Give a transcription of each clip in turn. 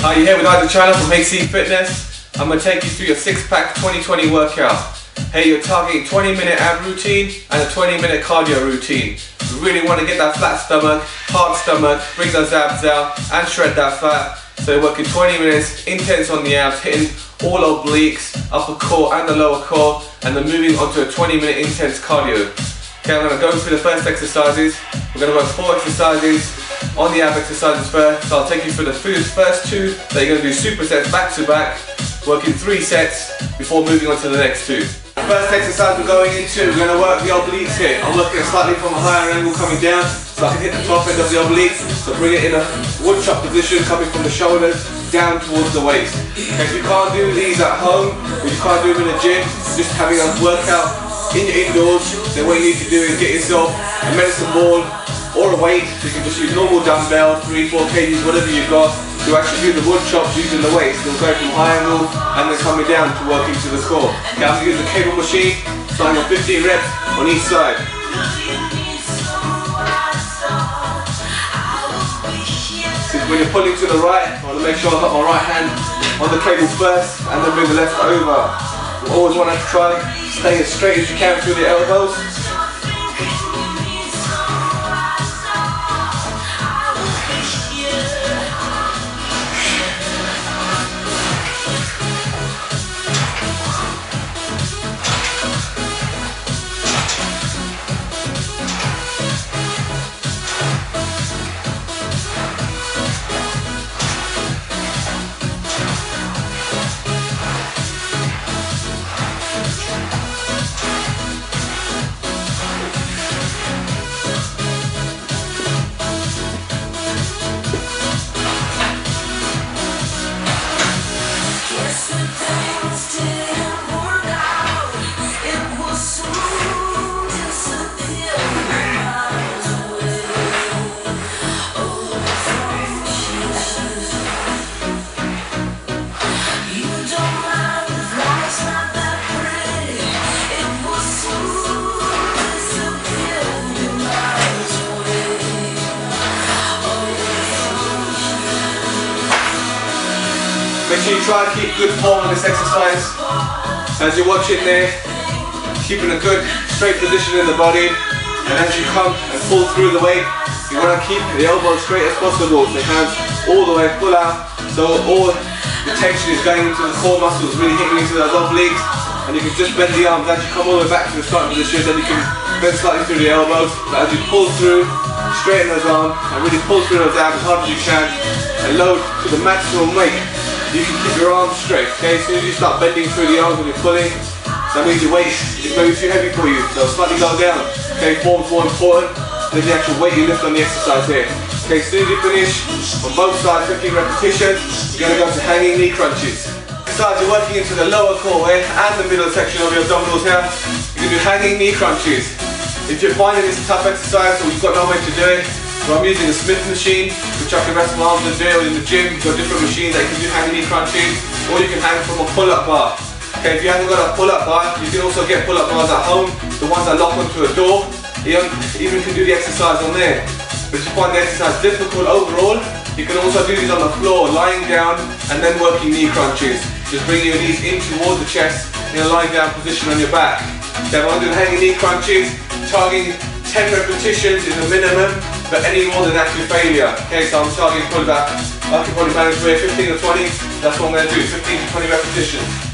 Hi, you're here with Isaac China from HC Fitness. I'm going to take you through your 6-pack 2020 workout. Hey, you're targeting 20-minute ab routine and a 20-minute cardio routine. You really want to get that flat stomach, hard stomach, bring those abs out and shred that fat. So you're working 20 minutes, intense on the abs, hitting all obliques, upper core and the lower core, and then moving on to a 20-minute intense cardio. Okay, I'm going to go through the first exercises. We're going to work 4 exercises on the ab exercises first. So I'll take you through the first 2 that you're going to do supersets back to back, working 3 sets before moving on to the next 2. The first exercise we're going into, we're going to work the obliques here. I'm working it slightly from a higher angle coming down so I can hit the top end of the obliques. So bring it in a wood chop position coming from the shoulders down towards the waist. Okay, if you can't do these at home, or you can't do them in a gym, just having a workout in your indoors, then what you need to do is get yourself a medicine ball or a weight. You can just use normal dumbbell, 3-4 kgs, whatever you've got, to actually do the wood chops using the weights. They'll go from high angle and then coming down to working to the core. Okay, I'm going to use the cable machine, starting on 15 reps on each side. So when you're pulling to the right, I want to make sure I've got my right hand on the cable first and then bring the left over. You always want to try stay as straight as you can through the elbows. Make sure you try to keep good form on this exercise. As you're watching there, keeping a good straight position in the body, and as you come and pull through the weight, you want to keep the elbows straight as possible, the hands all the way pull out, so all the tension is going into the core muscles, really hitting into those obliques, and you can just bend the arms as you come all the way back to the starting position, then you can bend slightly through the elbows, but as you pull through, straighten those arms, and really pull through those abs as hard as you can, and load to the maximum weight. You can keep your arms straight, okay? As soon as you start bending through the arms when you're pulling, that means your weight is maybe too heavy for you, so slightly go down. Okay, form's more important than the actual weight you lift on the exercise here. Okay, as soon as you finish on both sides, 15 repetitions, you're going to go to hanging knee crunches. Exercise, you're working into the lower core here and the middle section of your abdominals here. You can do hanging knee crunches. If you're finding this a tough exercise or you've got no way to do it, so I'm using a Smith machine, which I can rest my arms and do in the gym. You've got different machines that you can do hanging knee crunches, or you can hang from a pull-up bar. Okay, if you haven't got a pull-up bar, you can also get pull-up bars at home, the ones that lock onto a door. You even can do the exercise on there. But if you find the exercise difficult overall, you can also do these on the floor, lying down, and then working knee crunches. Just bring your knees in towards the chest in a lying down position on your back. Okay, I'm going to do hanging knee crunches, targeting 10 repetitions is the minimum, but any more than that's your failure. Okay, so I'm targeting probably about, I can probably manage for 15 or 20, that's what I'm going to do, 15 to 20 repetitions.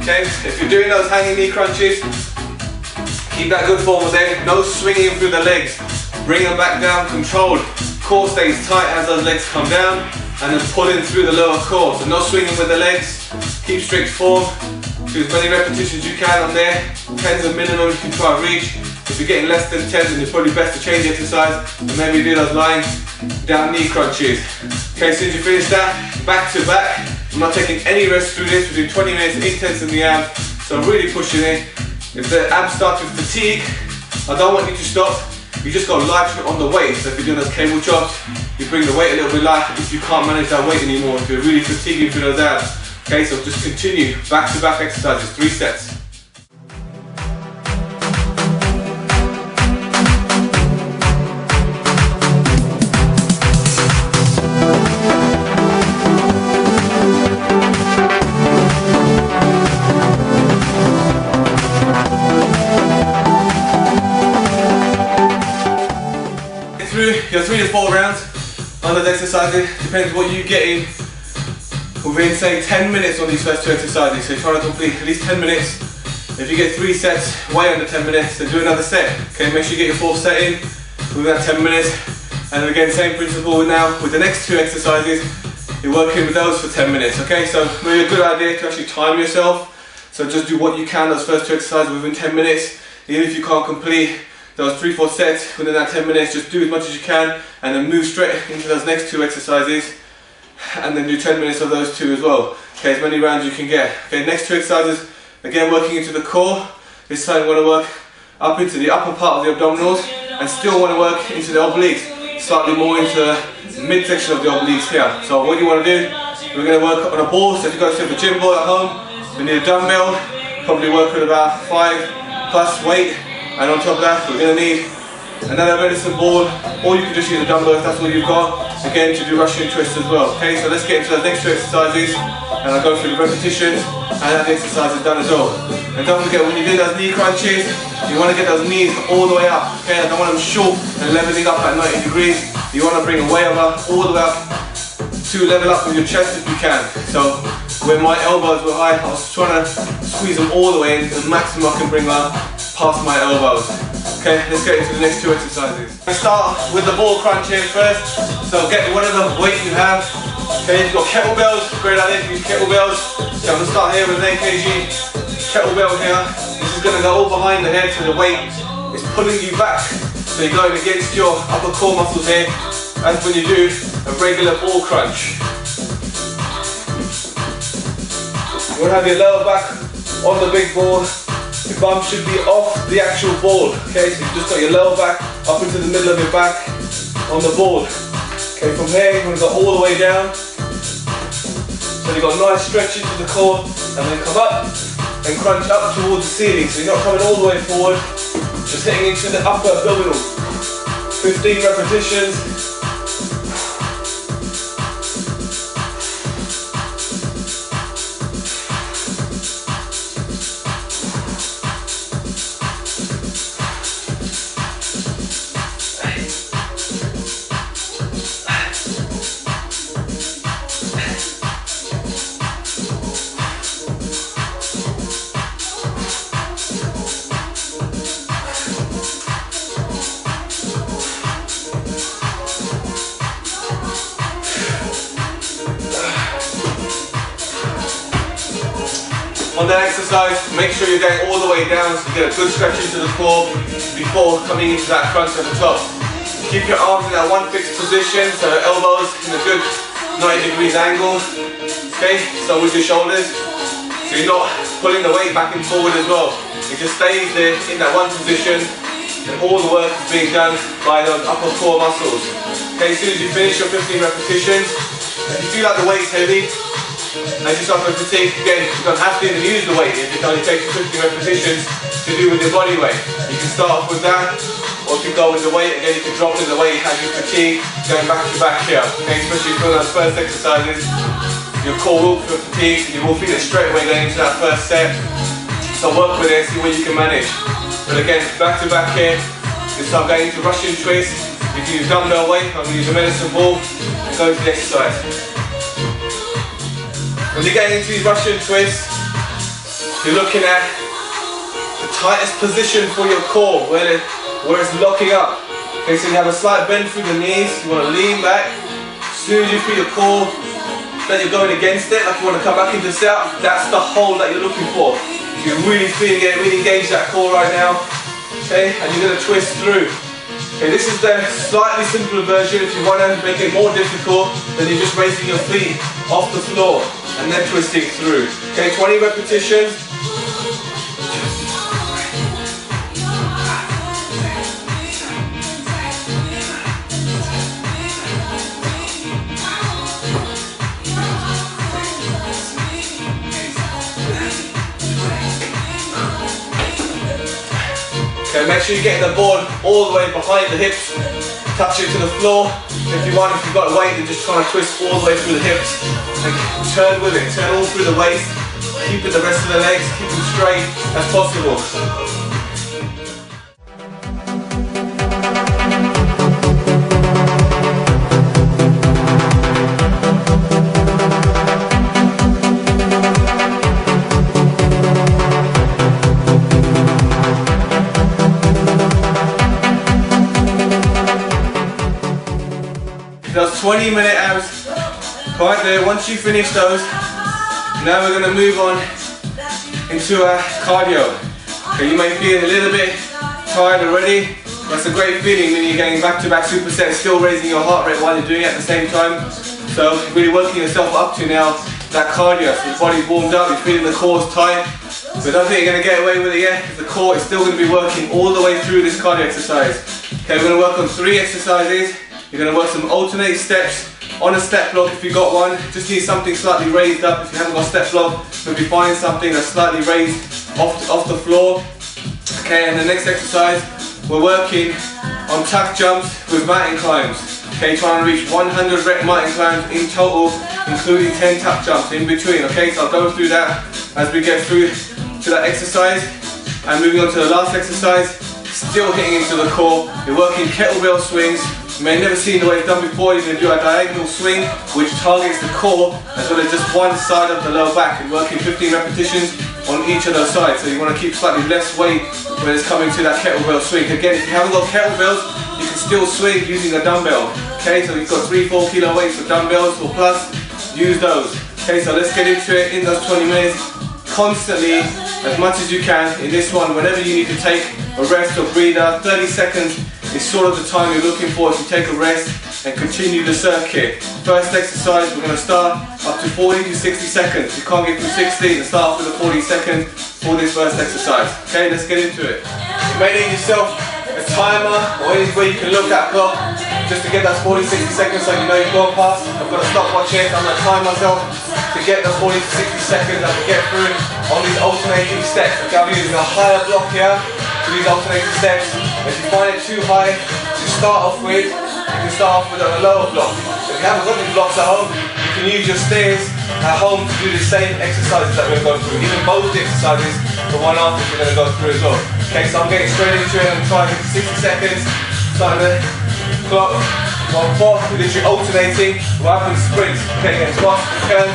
Okay, if you're doing those hanging knee crunches, keep that good form there. No swinging through the legs. Bring them back down, controlled. core stays tight as those legs come down, and then pulling through the lower core. So no swinging with the legs, keep strict form, do as many repetitions you can on there. 10's the minimum you can try and reach. If you're getting less than 10, then it's probably best to change the exercise and maybe do those lying down knee crunches. Okay, as soon as you finish that, back to back. I'm not taking any rest through this. We're doing 20 minutes intense in the abs, so I'm really pushing it. If the abs start to fatigue, I don't want you to stop. You just got to lighten it on the weight. So if you're doing those cable chops, you bring the weight a little bit light if you can't manage that weight anymore, if you're really fatiguing through those abs. Okay, so just continue back-to-back exercises, 3 sets. Your 3 to 4 rounds on those exercises, depends what you get in within say 10 minutes on these first 2 exercises. So try to complete at least 10 minutes. If you get 3 sets way under 10 minutes, then do another set. Okay, make sure you get your 4th set in within that 10 minutes. And then again, same principle now with the next 2 exercises. You're working with those for 10 minutes. Okay, so maybe a good idea to actually time yourself. So just do what you can those first 2 exercises within 10 minutes. Even if you can't complete those 3-4 sets within that 10 minutes, just do as much as you can and then move straight into those next 2 exercises and then do 10 minutes of those 2 as well. Okay, as many rounds you can get. Okay, next 2 exercises, again working into the core. This time you want to work up into the upper part of the abdominals and still want to work into the obliques, slightly more into the midsection of the obliques here. So what you want to do, we're going to work on a ball. So if you've got yourself a gym ball at home, we need a dumbbell, probably work with about 5 plus weight. And on top of that, we're going to need another medicine ball, or you can just use a dumbbell if that's all you've got, again to do Russian twists as well. Okay, so let's get into the next 2 exercises, and I'll go through the repetitions, and that exercise is done as well. And don't forget, when you do those knee crunches, you want to get those knees all the way up. Okay, I don't want them short and leveling up at 90 degrees. You want to bring them way over, all the way up to level up with your chest if you can. So when my elbows were high, I was trying to squeeze them all the way in, the maximum I can bring up past my elbows. Okay, let's get into the next 2 exercises. We start with the ball crunch here first. So get whatever weight you have. Okay, you've got kettlebells, great idea to use kettlebells. So I'm going to start here with an 8 kg kettlebell here. This is going to go all behind the head so the weight is pulling you back. So you're going against your upper core muscles here. That's when you do a regular ball crunch. You want to have your lower back on the big ball. The bum should be off the actual ball. Okay, so you've just got your lower back up into the middle of your back on the ball. Okay, from here you're going to go all the way down. So you've got a nice stretch into the core and then come up and crunch up towards the ceiling. So you're not coming all the way forward, just hitting into the upper abdominal. 15 repetitions. On that exercise, make sure you're going all the way down so you get a good stretch into the core before coming into that crunch at the top. Keep your arms in that one fixed position, so elbows in a good 90 degrees angle. Okay, so with your shoulders, so you're not pulling the weight back and forward as well. It just stays there in that one position and all the work is being done by those upper core muscles. Okay, as soon as you finish your 15 repetitions, if you feel like the weight's heavy, and you suffer fatigue, again, you don't have to even use the weight. It only takes 15 repetitions to do with your body weight. You can start off with that, or if you go with the weight, again, you can drop in the weight as you fatigue, going back to back here. Okay, especially for those first exercises, your core will feel fatigued, you will feel it straight away going into that first set. So work with it, see what you can manage. But again, back to back here, you start going into Russian twists. You can use dumbbell weight, I'm going to use a medicine ball, and go into the exercise. When you're getting into these Russian twists, you're looking at the tightest position for your core, where it's locking up. Okay, so you have a slight bend through the knees, you want to lean back. As soon as you feel your core that you're going against it, like you want to come back into sit-up, that's the hold that you're looking for. You're really feeling it, really engage that core right now. Okay, and you're going to twist through. Okay, this is the slightly simpler version. If you want to make it more difficult, then you're just raising your feet off the floor and then twisting through. Okay, 20 repetitions. Okay, make sure you're getting the board all the way behind the hips, touch it to the floor. If you want, if you've got a weight, then just try and twist all the way through the hips. And turn with it, turn all through the waist, keeping the rest of the legs, keep them straight as possible. Those 20-minute abs right there. Once you finish those, now we're going to move on into our cardio. Okay, you may feel a little bit tired already. That's a great feeling when you're getting back-to-back supersets, still raising your heart rate while you're doing it at the same time. So really working yourself up to now that cardio. So the body's warmed up, you're feeling the core's tight. But I don't think you're going to get away with it yet, because the core is still going to be working all the way through this cardio exercise. Okay, we're going to work on 3 exercises. You're going to work some alternate steps on a step block if you've got one. Just need something slightly raised up. If you haven't got a step block, maybe find something that's slightly raised off the floor. Okay, and the next exercise, we're working on tuck jumps with mountain climbs. Okay, trying to reach 100 rep mountain climbs in total, including 10 tuck jumps in between. Okay, so I'll go through that as we get through to that exercise. And moving on to the last exercise, still hitting into the core. You're working kettlebell swings. You may have never seen the way it's done before. You're going to do a diagonal swing which targets the core as well as just one side of the lower back, and working 15 repetitions on each of those sides. So you want to keep slightly less weight when it's coming to that kettlebell swing. Again, if you haven't got kettlebells, you can still swing using a dumbbell. Okay, so you've got 3-4 kilo weights for dumbbells or plus, use those. Okay, so let's get into it in those 20 minutes. Constantly, as much as you can in this one, whenever you need to take a rest or breather. 30 seconds is sort of the time you're looking for if you take a rest and continue the circuit. First exercise, we're going to start up to 40 to 60 seconds. If you can't get through 60, then start with the 40 seconds for this first exercise. Okay, let's get into it. You may need yourself a timer or anywhere you can look at clock just to get that 40-60 seconds so you know you've gone past. I've got to stopwatch here, so I'm going to time myself to get the 40 to 60 seconds that we get through on these alternating steps. Okay, I'm using a higher block here for these alternating steps. If you find it too high to start off with, you can start off with a lower block. If you haven't got these blocks at home, you can use your stairs at home to do the same exercises that we're going to go through. Even both the exercises, the one after we're going to go through as well. Okay, so I'm getting straight into it. I'm trying to get 60 seconds. Starting the clock. 1-4, we're literally alternating rather than sprints. Okay, again, squat, turn.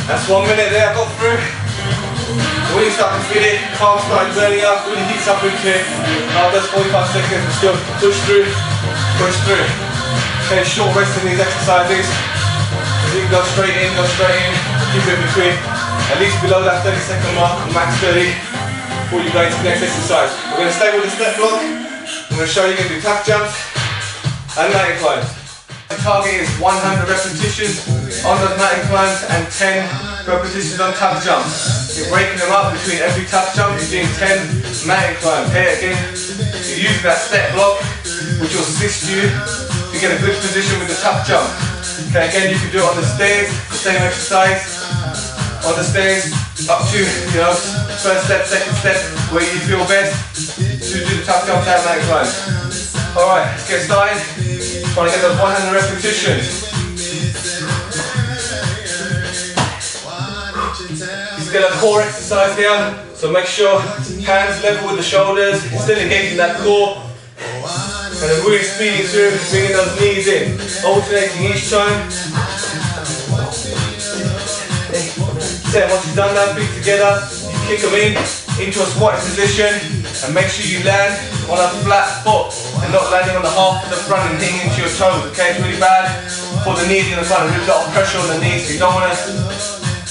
That's 1 minute there I got through. When you start to feel it, calm started burning up, really heats up into it. After 45 seconds, we still push through, push through. Okay, short rest in these exercises. You can go straight in, keep it between at least below that 30-second mark, max 30, before you go into the next exercise. We're going to stay with the step block. I'm going to show you how to do tuck jumps and mountain climbs. The target is 100 repetitions on those mountain climbs and 10 repetitions on tuck jumps. You're breaking them up between every tuck jump, you're doing 10 mountain climbs. Okay, again, you're using that step block, which will assist you to get a good position with the tuck jump. Okay, again, you can do it on the stairs, the same exercise. On the stairs, up to, you know, first step, second step, where you feel best to do the tuck jumps and mountain climbs. Alright, let's get started. Trying to get those 100 repetitions. This is a core exercise here, so make sure hands level with the shoulders, still engaging that core, and then really speeding through, bringing those knees in, alternating each time. Once you've done that, feet together, you kick them into a squatting position, and make sure you land on a flat foot and not landing on the half of the front and hitting into your toes. Okay, it's really bad for the knees in the front. There's a lot of pressure on the knees, so you don't want to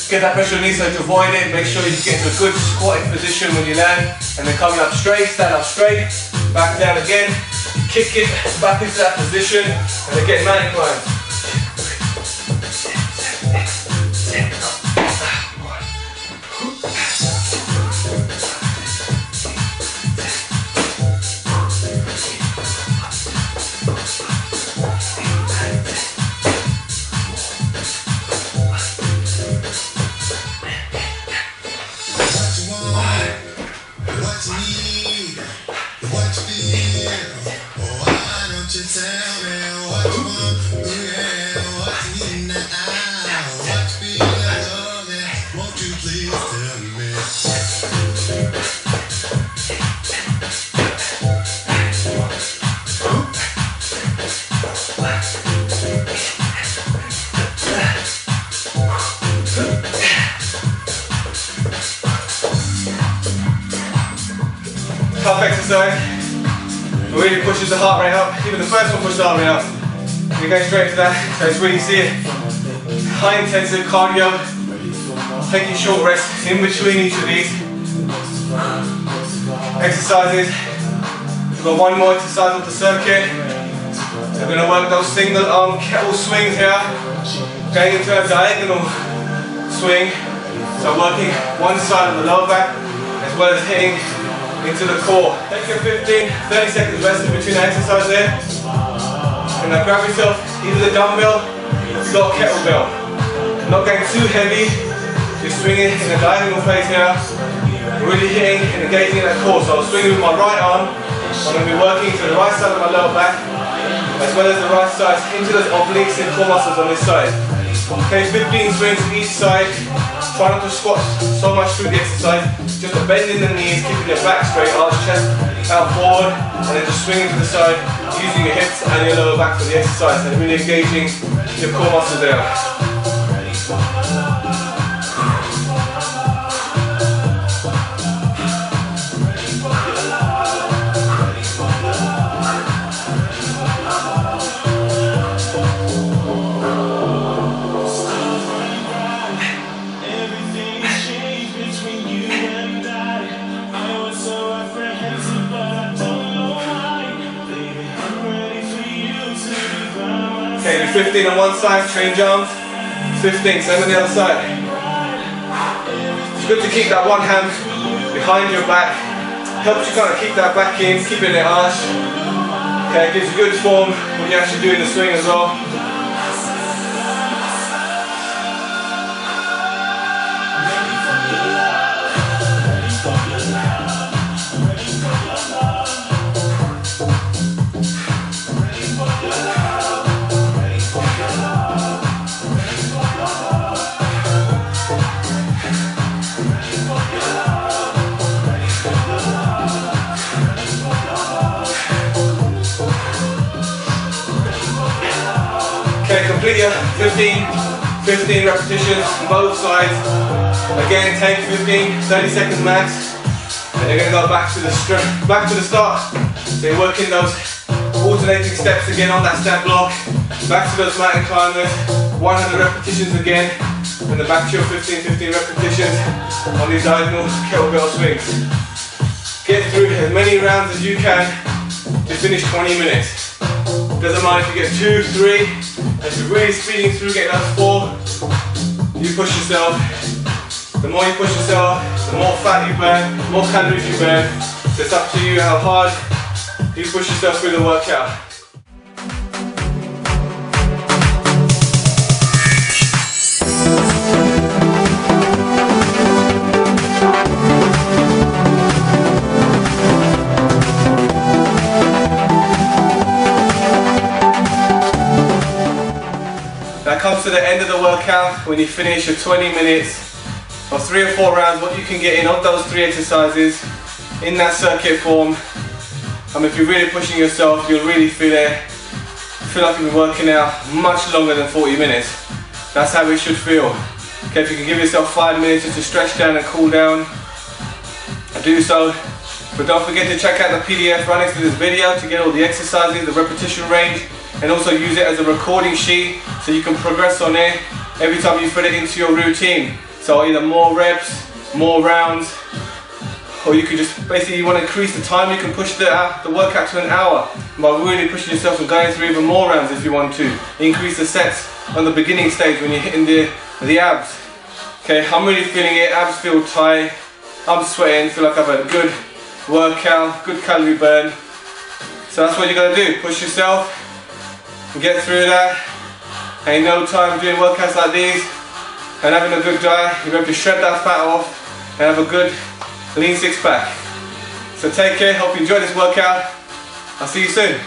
get that pressure on the knees. So to avoid it, make sure you get into a good squatting position when you land, and then coming up straight, stand up straight, back down again, kick it back into that position, and again mountain climb. Tough exercise, it really pushes the heart rate up. Even the first one pushes the heart rate up. We're going straight to that, so it's really see it. High intensive cardio, taking short rests in between each of these exercises. We've got one more exercise of the circuit. We're going to work those single arm kettle swings here, going into a diagonal swing. So working one side of the lower back as well as hitting into the core. Take your 15, 30 seconds rest in between the exercise there. And now grab yourself either the dumbbell or you've got a kettlebell. Not going too heavy, just swinging in a diagonal phase here. Really hitting and engaging that core. So I'm swinging with my right arm. I'm going to be working to the right side of my lower back as well as the right side into those obliques and core muscles on this side. Okay, 15 swings each side. Try not to squat so much through the exercise, just bending the knees, keeping your back straight, arch chest out forward, and then just swinging to the side, using your hips and your lower back for the exercise, and really engaging your core muscles there. Okay, do 15 on one side, change arms, 15, same on the other side. It's good to keep that one hand behind your back, helps you kind of keep that back in, keeping it arched. Okay, it gives you good form when you're actually doing the swing as well. Okay, complete your 15 repetitions on both sides. Again, take 15, 30 seconds max. And you're going to go back to the start. So you're working those alternating steps again on that step block. Back to those mountain climbers, 100 repetitions again. And then back to your 15 repetitions on these diagonal kettlebell swings. Get through as many rounds as you can to finish 20 minutes. Doesn't mind if you get 2, 3, and if you're really speeding through getting up to 4, you push yourself. The more you push yourself, the more fat you burn, the more calories you burn. So it's up to you how hard you push yourself through the workout. That comes to the end of the workout when you finish your 20 minutes of 3 or 4 rounds, what you can get in of those 3 exercises in that circuit form. If you're really pushing yourself, you'll really feel it. Feel like you've been working out much longer than 40 minutes. That's how it should feel. Okay, if you can give yourself 5 minutes just to stretch down and cool down, do so. But don't forget to check out the PDF right next to this video to get all the exercises, the repetition range, and also use it as a recording sheet so you can progress on it every time you fit it into your routine. So either more reps, more rounds, or you can just basically, you want to increase the time, you can push the workout to an hour by really pushing yourself and going through even more rounds if you want to. Increase the sets on the beginning stage when you're hitting the abs. Okay, I'm really feeling it, abs feel tight, I'm sweating, feel like I've had a good workout, good calorie burn. So that's what you got to do, push yourself and get through that. Ain't no time doing workouts like these and having a good diet. You're able to shred that fat off and have a good lean six pack. So take care, hope you enjoyed this workout. I'll see you soon.